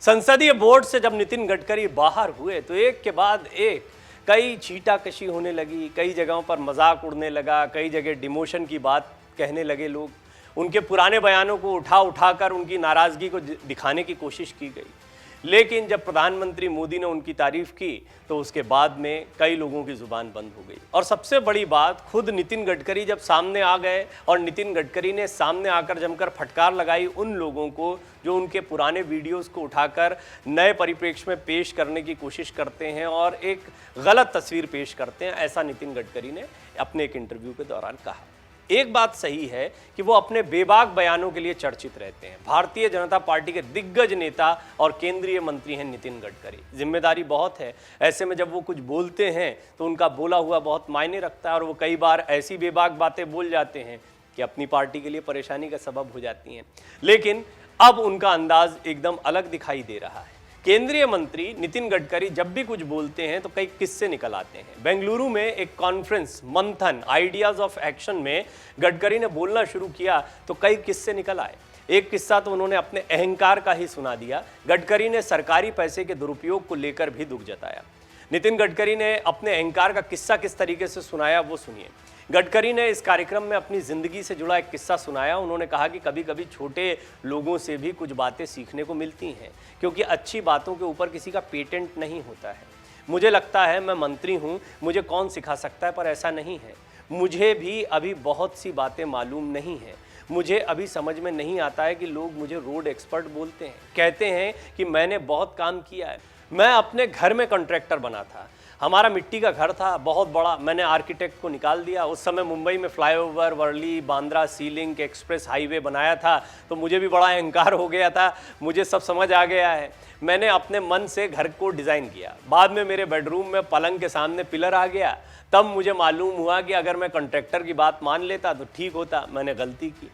संसदीय बोर्ड से जब नितिन गडकरी बाहर हुए तो एक के बाद एक कई छींटाकशी होने लगी, कई जगहों पर मजाक उड़ने लगा, कई जगह डिमोशन की बात कहने लगे लोग। उनके पुराने बयानों को उठाकर उनकी नाराज़गी को दिखाने की कोशिश की गई। लेकिन जब प्रधानमंत्री मोदी ने उनकी तारीफ की तो उसके बाद में कई लोगों की ज़ुबान बंद हो गई। और सबसे बड़ी बात, खुद नितिन गडकरी जब सामने आ गए और नितिन गडकरी ने सामने आकर जमकर फटकार लगाई उन लोगों को जो उनके पुराने वीडियोस को उठाकर नए परिप्रेक्ष्य में पेश करने की कोशिश करते हैं और एक गलत तस्वीर पेश करते हैं। ऐसा नितिन गडकरी ने अपने एक इंटरव्यू के दौरान कहा। एक बात सही है कि वो अपने बेबाक बयानों के लिए चर्चित रहते हैं। भारतीय जनता पार्टी के दिग्गज नेता और केंद्रीय मंत्री हैं नितिन गडकरी। जिम्मेदारी बहुत है, ऐसे में जब वो कुछ बोलते हैं तो उनका बोला हुआ बहुत मायने रखता है और वो कई बार ऐसी बेबाक बातें बोल जाते हैं कि अपनी पार्टी के लिए परेशानी का सबब हो जाती हैं। लेकिन अब उनका अंदाज एकदम अलग दिखाई दे रहा है। केंद्रीय मंत्री नितिन गडकरी जब भी कुछ बोलते हैं तो कई किस्से निकल आते हैं। बेंगलुरु में एक कॉन्फ्रेंस मंथन आइडियाज ऑफ एक्शन में गडकरी ने बोलना शुरू किया तो कई किस्से निकल आए। एक किस्सा तो उन्होंने अपने अहंकार का ही सुना दिया। गडकरी ने सरकारी पैसे के दुरुपयोग को लेकर भी दुख जताया। नितिन गडकरी ने अपने अहंकार का किस्सा किस तरीके से सुनाया वो सुनिए। गडकरी ने इस कार्यक्रम में अपनी ज़िंदगी से जुड़ा एक किस्सा सुनाया। उन्होंने कहा कि कभी कभी छोटे लोगों से भी कुछ बातें सीखने को मिलती हैं, क्योंकि अच्छी बातों के ऊपर किसी का पेटेंट नहीं होता है। मुझे लगता है मैं मंत्री हूँ, मुझे कौन सिखा सकता है, पर ऐसा नहीं है। मुझे भी अभी बहुत सी बातें मालूम नहीं हैं। मुझे अभी समझ में नहीं आता है कि लोग मुझे रोड एक्सपर्ट बोलते हैं, कहते हैं कि मैंने बहुत काम किया है। मैं अपने घर में कॉन्ट्रैक्टर बना था, हमारा मिट्टी का घर था बहुत बड़ा, मैंने आर्किटेक्ट को निकाल दिया। उस समय मुंबई में फ्लाईओवर, वर्ली, बांद्रा, सी लिंक, एक्सप्रेस हाईवे बनाया था तो मुझे भी बड़ा अहंकार हो गया था। मुझे सब समझ आ गया है। मैंने अपने मन से घर को डिज़ाइन किया। बाद में मेरे बेडरूम में पलंग के सामने पिलर आ गया, तब मुझे मालूम हुआ कि अगर मैं कॉन्ट्रैक्टर की बात मान लेता तो ठीक होता, मैंने गलती की।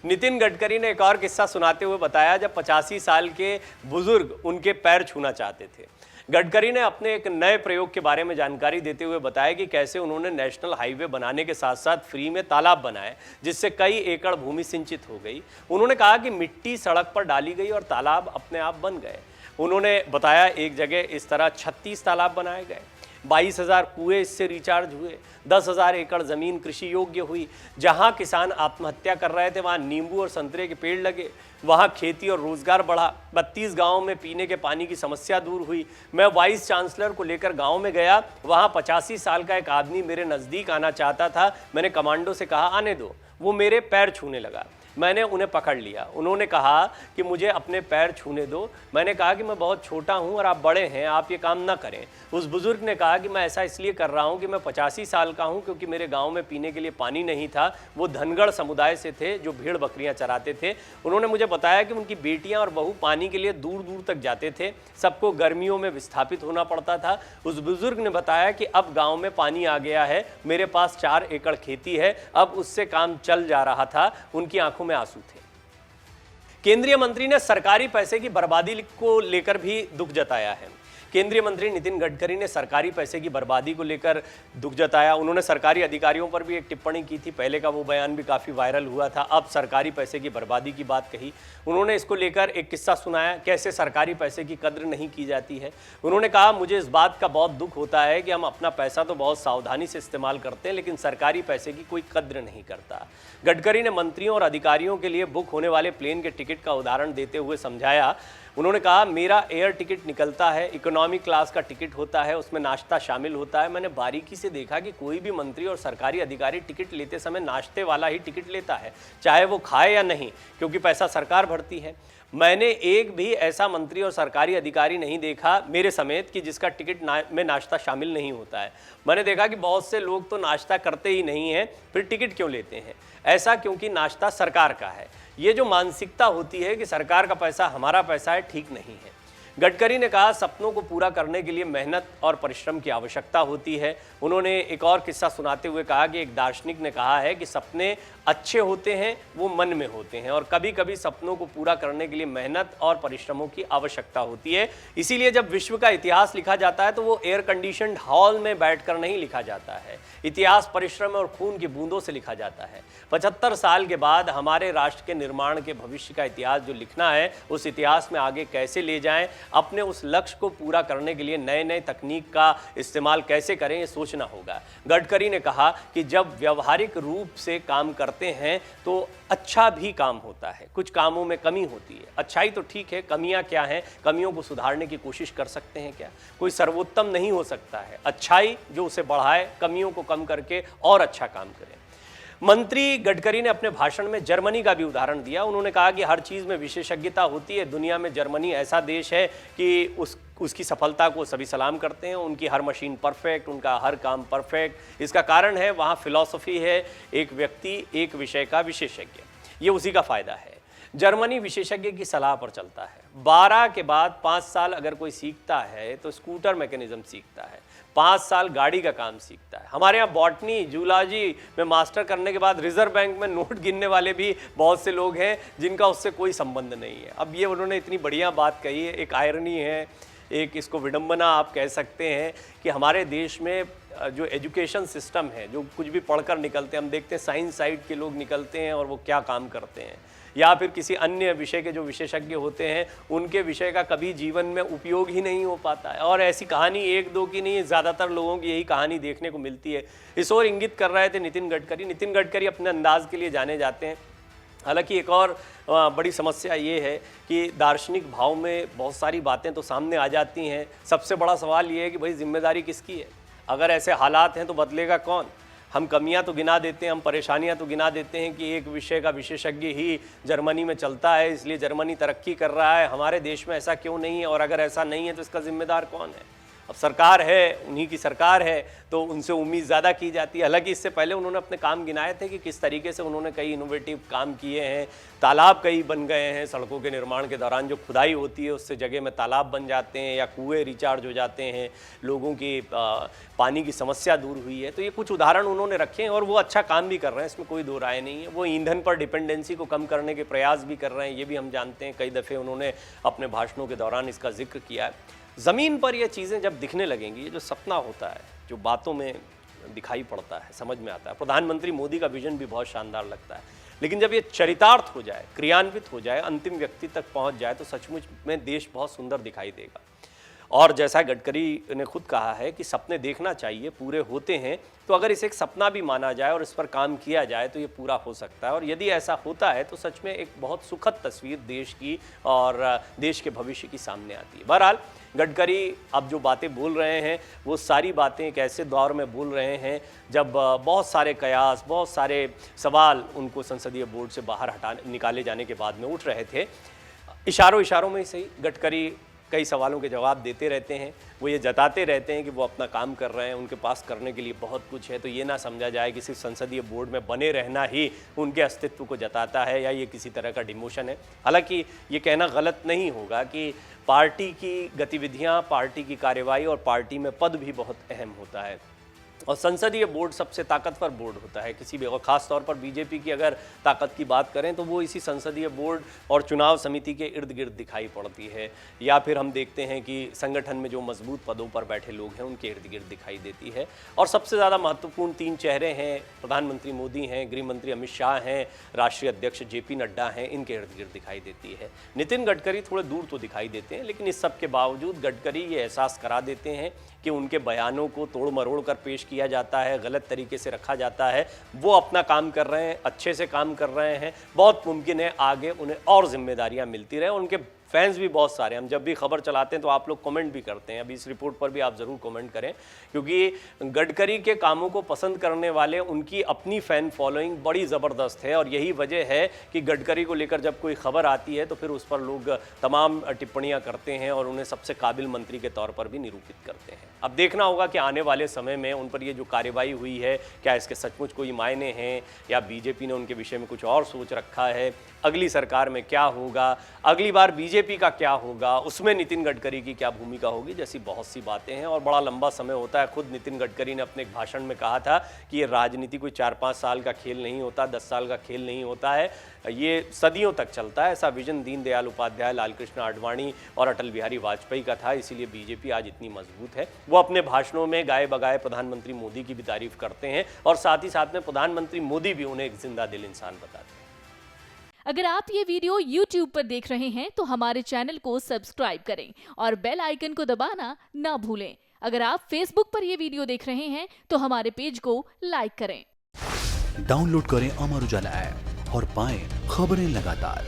नितिन गडकरी ने एक और किस्सा सुनाते हुए बताया, जब 85 साल के बुजुर्ग उनके पैर छूना चाहते थे। गडकरी ने अपने एक नए प्रयोग के बारे में जानकारी देते हुए बताया कि कैसे उन्होंने नेशनल हाईवे बनाने के साथ साथ फ्री में तालाब बनाए, जिससे कई एकड़ भूमि सिंचित हो गई। उन्होंने कहा कि मिट्टी सड़क पर डाली गई और तालाब अपने आप बन गए। उन्होंने बताया एक जगह इस तरह 36 तालाब बनाए गए, 22,000 कुएं इससे रिचार्ज हुए, 10,000 एकड़ ज़मीन कृषि योग्य हुई। जहां किसान आत्महत्या कर रहे थे वहां नींबू और संतरे के पेड़ लगे, वहां खेती और रोजगार बढ़ा। 32 गांवों में पीने के पानी की समस्या दूर हुई। मैं वाइस चांसलर को लेकर गांव में गया, वहां 85 साल का एक आदमी मेरे नज़दीक आना चाहता था। मैंने कमांडो से कहा आने दो, वो मेरे पैर छूने लगा। मैंने उन्हें पकड़ लिया। उन्होंने कहा कि मुझे अपने पैर छूने दो। मैंने कहा कि मैं बहुत छोटा हूं और आप बड़े हैं, आप ये काम ना करें। उस बुजुर्ग ने कहा कि मैं ऐसा इसलिए कर रहा हूं कि मैं 85 साल का हूं, क्योंकि मेरे गांव में पीने के लिए पानी नहीं था। वो धनगढ़ समुदाय से थे जो भेड़ बकरियां चराते थे। उन्होंने मुझे बताया कि उनकी बेटियां और बहू पानी के लिए दूर दूर तक जाते थे, सबको गर्मियों में विस्थापित होना पड़ता था। उस बुजुर्ग ने बताया कि अब गाँव में पानी आ गया है, मेरे पास 4 एकड़ खेती है, अब उससे काम चल जा रहा था। उनकी आंखों में आंसू थे। केंद्रीय मंत्री ने सरकारी पैसे की बर्बादी को लेकर भी दुख जताया है। केंद्रीय मंत्री नितिन गडकरी ने सरकारी पैसे की बर्बादी को लेकर दुख जताया। उन्होंने सरकारी अधिकारियों पर भी एक टिप्पणी की थी। पहले का वो बयान भी काफ़ी वायरल हुआ था, अब सरकारी पैसे की बर्बादी की बात कही। उन्होंने इसको लेकर एक किस्सा सुनाया, कैसे सरकारी पैसे की कद्र नहीं की जाती है। उन्होंने कहा मुझे इस बात का बहुत दुख होता है कि हम अपना पैसा तो बहुत सावधानी से इस्तेमाल करते हैं, लेकिन सरकारी पैसे की कोई कद्र नहीं करता। गडकरी ने मंत्रियों और अधिकारियों के लिए बुक होने वाले प्लेन के टिकट का उदाहरण देते हुए समझाया। उन्होंने कहा मेरा एयर टिकट निकलता है, इकोनॉमी क्लास का टिकट होता है, उसमें नाश्ता शामिल होता है। मैंने बारीकी से देखा कि कोई भी मंत्री और सरकारी अधिकारी टिकट लेते समय नाश्ते वाला ही टिकट लेता है, चाहे वो खाए या नहीं, क्योंकि पैसा सरकार भरती है। मैंने एक भी ऐसा मंत्री और सरकारी अधिकारी नहीं देखा मेरे समेत कि जिसका टिकट में नाश्ता शामिल नहीं होता है। मैंने देखा कि बहुत से लोग तो नाश्ता करते ही नहीं हैं, फिर टिकट क्यों लेते हैं? ऐसा क्योंकि नाश्ता सरकार का है। ये जो मानसिकता होती है कि सरकार का पैसा हमारा पैसा है, ठीक नहीं है। गडकरी ने कहा सपनों को पूरा करने के लिए मेहनत और परिश्रम की आवश्यकता होती है। उन्होंने एक और किस्सा सुनाते हुए कहा कि एक दार्शनिक ने कहा है कि सपने अच्छे होते हैं, वो मन में होते हैं और कभी कभी सपनों को पूरा करने के लिए मेहनत और परिश्रमों की आवश्यकता होती है। इसीलिए जब विश्व का इतिहास लिखा जाता है तो वो एयर कंडीशनड हॉल में बैठकर नहीं लिखा जाता है। इतिहास परिश्रम और खून की बूंदों से लिखा जाता है। 75 साल के बाद हमारे राष्ट्र के निर्माण के भविष्य का इतिहास जो लिखना है, उस इतिहास में आगे कैसे ले जाएं, अपने उस लक्ष्य को पूरा करने के लिए नए नए तकनीक का इस्तेमाल कैसे करें, ये सोचना होगा। गडकरी ने कहा कि जब व्यवहारिक रूप से काम करते हैं तो अच्छा भी काम होता है। कुछ कामों में कमी होती है, अच्छाई तो ठीक है, कमियां क्या हैं, कमियों को सुधारने की कोशिश कर सकते हैं क्या? कोई सर्वोत्तम नहीं हो सकता है, अच्छाई जो उसे बढ़ाए, कमियों को कम करके और अच्छा काम करे। मंत्री गडकरी ने अपने भाषण में जर्मनी का भी उदाहरण दिया। उन्होंने कहा कि हर चीज़ में विशेषज्ञता होती है। दुनिया में जर्मनी ऐसा देश है कि उसकी सफलता को सभी सलाम करते हैं। उनकी हर मशीन परफेक्ट, उनका हर काम परफेक्ट। इसका कारण है वहाँ फिलॉसफी है, एक व्यक्ति एक विषय का विशेषज्ञ, ये उसी का फायदा है। जर्मनी विशेषज्ञ की सलाह पर चलता है। 12 के बाद 5 साल अगर कोई सीखता है तो स्कूटर मैकेनिज्म सीखता है, 5 साल गाड़ी का काम सीखता है। हमारे यहाँ बॉटनी जूलॉजी में मास्टर करने के बाद रिजर्व बैंक में नोट गिनने वाले भी बहुत से लोग हैं जिनका उससे कोई संबंध नहीं है। अब ये उन्होंने इतनी बढ़िया बात कही है, एक आयरनी है, एक इसको विडंबना आप कह सकते हैं कि हमारे देश में जो एजुकेशन सिस्टम है, जो कुछ भी पढ़कर निकलते हैं, हम देखते हैं साइंस साइड के लोग निकलते हैं और वो क्या काम करते हैं, या फिर किसी अन्य विषय के जो विशेषज्ञ होते हैं उनके विषय का कभी जीवन में उपयोग ही नहीं हो पाता है। और ऐसी कहानी एक दो की नहीं, ज़्यादातर लोगों की यही कहानी देखने को मिलती है। इस ओर इंगित कर रहे थे नितिन गडकरी। नितिन गडकरी अपने अंदाज के लिए जाने जाते हैं। हालांकि एक और बड़ी समस्या ये है कि दार्शनिक भाव में बहुत सारी बातें तो सामने आ जाती हैं। सबसे बड़ा सवाल ये है कि भाई जिम्मेदारी किसकी है? अगर ऐसे हालात हैं तो बदलेगा कौन? हम कमियां तो गिना देते हैं, हम परेशानियां तो गिना देते हैं कि एक विषय का विशेषज्ञ ही जर्मनी में चलता है, इसलिए जर्मनी तरक्की कर रहा है, हमारे देश में ऐसा क्यों नहीं है? और अगर ऐसा नहीं है तो इसका जिम्मेदार कौन है? अब सरकार है, उन्हीं की सरकार है, तो उनसे उम्मीद ज़्यादा की जाती है। हालांकि इससे पहले उन्होंने अपने काम गिनाए थे कि किस तरीके से उन्होंने कई इनोवेटिव काम किए हैं। तालाब कई बन गए हैं, सड़कों के निर्माण के दौरान जो खुदाई होती है उससे जगह में तालाब बन जाते हैं या कुएँ रिचार्ज हो जाते हैं, लोगों की पानी की समस्या दूर हुई है। तो ये कुछ उदाहरण उन्होंने रखे हैं और वो अच्छा काम भी कर रहे हैं, इसमें कोई दो राय नहीं है। वो ईंधन पर डिपेंडेंसी को कम करने के प्रयास भी कर रहे हैं, ये भी हम जानते हैं। कई दफ़े उन्होंने अपने भाषणों के दौरान इसका जिक्र किया है। ज़मीन पर ये चीज़ें जब दिखने लगेंगी, ये जो सपना होता है, जो बातों में दिखाई पड़ता है, समझ में आता है, प्रधानमंत्री मोदी का विजन भी बहुत शानदार लगता है, लेकिन जब ये चरितार्थ हो जाए, क्रियान्वित हो जाए, अंतिम व्यक्ति तक पहुंच जाए तो सचमुच में देश बहुत सुंदर दिखाई देगा। और जैसा गडकरी ने खुद कहा है कि सपने देखना चाहिए, पूरे होते हैं, तो अगर इसे एक सपना भी माना जाए और इस पर काम किया जाए तो ये पूरा हो सकता है। और यदि ऐसा होता है तो सच में एक बहुत सुखद तस्वीर देश की और देश के भविष्य की सामने आती है। बहरहाल गडकरी अब जो बातें बोल रहे हैं वो सारी बातें एक ऐसे दौर में बोल रहे हैं जब बहुत सारे कयास, बहुत सारे सवाल उनको संसदीय बोर्ड से बाहर निकाले जाने के बाद में उठ रहे थे। इशारों इशारों में ही सही गडकरी कई सवालों के जवाब देते रहते हैं। वो ये जताते रहते हैं कि वो अपना काम कर रहे हैं, उनके पास करने के लिए बहुत कुछ है। तो ये ना समझा जाए कि सिर्फ संसदीय बोर्ड में बने रहना ही उनके अस्तित्व को जताता है या ये किसी तरह का डिमोशन है। हालांकि ये कहना गलत नहीं होगा कि पार्टी की गतिविधियां, पार्टी की कार्यवाही और पार्टी में पद भी बहुत अहम होता है और संसदीय बोर्ड सबसे ताकतवर बोर्ड होता है किसी भी, और ख़ास तौर पर बीजेपी की अगर ताकत की बात करें तो वो इसी संसदीय बोर्ड और चुनाव समिति के इर्द गिर्द दिखाई पड़ती है। या फिर हम देखते हैं कि संगठन में जो मजबूत पदों पर बैठे लोग हैं उनके इर्द गिर्द दिखाई देती है। और सबसे ज़्यादा महत्वपूर्ण 3 चेहरे हैं, प्रधानमंत्री मोदी हैं, गृह मंत्री अमित शाह हैं, राष्ट्रीय अध्यक्ष JP नड्डा हैं, इनके इर्द गिर्द दिखाई देती है। नितिन गडकरी थोड़े दूर तो दिखाई देते हैं, लेकिन इस सब के बावजूद गडकरी ये एहसास करा देते हैं कि उनके बयानों को तोड़ मरोड़ कर पेश किया जाता है, गलत तरीके से रखा जाता है। वो अपना काम कर रहे हैं, अच्छे से काम कर रहे हैं। बहुत मुमकिन है आगे उन्हें और जिम्मेदारियां मिलती रहे। उनके फैंस भी बहुत सारे, हम जब भी खबर चलाते हैं तो आप लोग कमेंट भी करते हैं। अभी इस रिपोर्ट पर भी आप ज़रूर कमेंट करें, क्योंकि गडकरी के कामों को पसंद करने वाले उनकी अपनी फ़ैन फॉलोइंग बड़ी ज़बरदस्त है। और यही वजह है कि गडकरी को लेकर जब कोई खबर आती है तो फिर उस पर लोग तमाम टिप्पणियां करते हैं और उन्हें सबसे काबिल मंत्री के तौर पर भी निरूपित करते हैं। अब देखना होगा कि आने वाले समय में उन पर ये जो कार्रवाई हुई है, क्या इसके सचमुच कोई मायने हैं या बीजेपी ने उनके विषय में कुछ और सोच रखा है, अगली सरकार में क्या होगा, अगली बार बीजेपी बीजेपी का क्या होगा, उसमें नितिन गडकरी की क्या भूमिका होगी, जैसी बहुत सी बातें हैं और बड़ा लंबा समय होता है। खुद नितिन गडकरी ने अपने एक भाषण में कहा था कि ये राजनीति कोई 4-5 साल का खेल नहीं होता, 10 साल का खेल नहीं होता है, ये सदियों तक चलता है। ऐसा विजन दीनदयाल उपाध्याय, लालकृष्ण आडवाणी और अटल बिहारी वाजपेयी का था। इसीलिए बीजेपी आज इतनी मजबूत है। वो अपने भाषणों में गाए बगाए प्रधानमंत्री मोदी की भी तारीफ करते हैं और साथ ही साथ में प्रधानमंत्री मोदी भी उन्हें एक जिंदा दिल इंसान बताते हैं। अगर आप ये वीडियो YouTube पर देख रहे हैं तो हमारे चैनल को सब्सक्राइब करें और बेल आइकन को दबाना ना भूलें। अगर आप Facebook पर ये वीडियो देख रहे हैं तो हमारे पेज को लाइक करें। डाउनलोड करें अमर उजाला ऐप और पाएं खबरें लगातार।